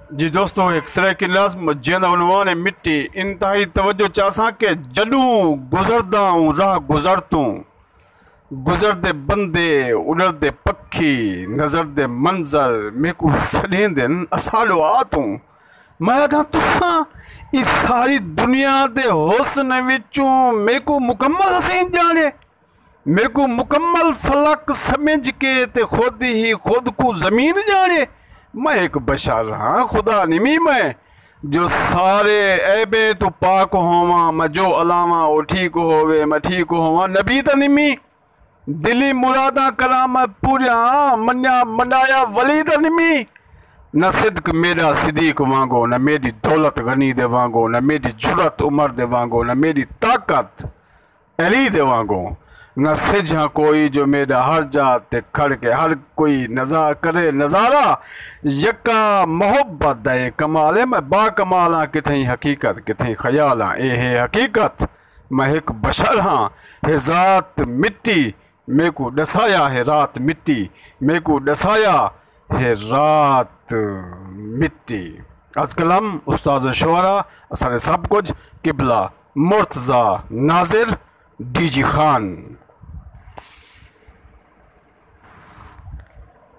जी दोस्तों, एक सरे की नज़्म जंहिंजो उनवान है मिट्टी। इंतहाई तवज्जो चाहसां के जडूं गुज़रदा हूँ राह गुज़रतूं, गुज़रदे बंदे उड़रदे पखी नज़रदे मंज़र मेकू छॾींदनि असाड़ो आ तूं। मैं आदा तुसां इस सारी दुनिया दे हुस्न विचों मेकू मुकम्मल हसीन जाने, मेकू मुकम्मल फलक समझ के ते खुद ही खुद को ज़मीन जाने। मैं एक बशर हाँ खुदा निमी मैं, जो सारे ऐबे तो पाक होवा, मैं जो अलावा वो ठीक होवे मैं ठीक होवा। नबी त निमी दिली मुरादा करा मैं पूरा मन्या मनाया वली त निमी। न सिद्क मेरा सिद्दीक वांगो, न मेरी दौलत गनी दे वांगो, न मेरी जुरत उमर दे वांगो, न मेरी ताकत अली दे वांगो। न सिझा कोई जो मेरा हर जाते खड़ के हर कोई नज़ार करे नज़ारा। यका मोहब्बत दे कमाले मैं बाकमाला किथई हकीकत किथई ख्याला। ए है हकीकत मैं एक बशर हाँ, है ज़ात मिट्टी मेको डसाया है रात मिट्टी, मेको डसाया है रात मिट्टी। आज कलम उस्ताद शुरा असारे सब कुछ किबला मुर्तज़ा नाजिर डीजी खान।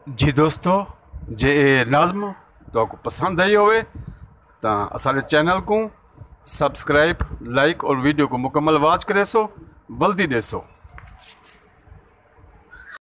जी दोस्तों, जे नज़्म तो आपको पसंद आई होवे तो असारे चैनल को सब्सक्राइब लाइक और वीडियो को मुकम्मल वाच करे सो वल्दी दे सो।